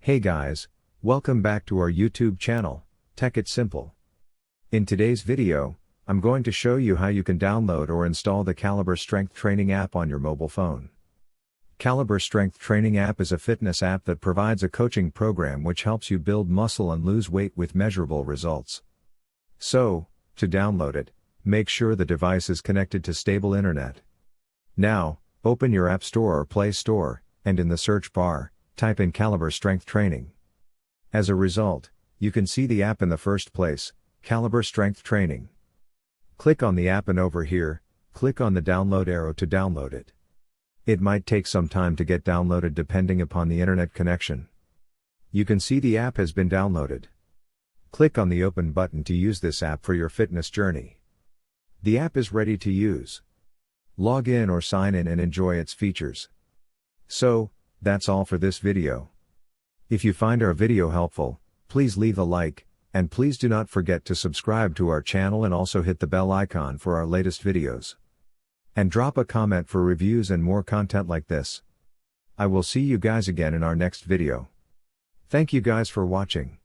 Hey guys, welcome back to our YouTube channel, Tech It Simple. In today's video, I'm going to show you how you can download or install the Caliber Strength Training app on your mobile phone. Caliber Strength Training app is a fitness app that provides a coaching program which helps you build muscle and lose weight with measurable results. So, to download it, make sure the device is connected to stable internet. Now, open your App Store or Play Store, and in the search bar, type in Caliber Strength Training. As a result, you can see the app in the first place, Caliber Strength Training. Click on the app and over here, click on the download arrow to download it. It might take some time to get downloaded depending upon the internet connection. You can see the app has been downloaded. Click on the open button to use this app for your fitness journey. The app is ready to use. Log in or sign in and enjoy its features. So, that's all for this video. If you find our video helpful, please leave a like, and please do not forget to subscribe to our channel and also hit the bell icon for our latest videos. And drop a comment for reviews and more content like this. I will see you guys again in our next video. Thank you guys for watching.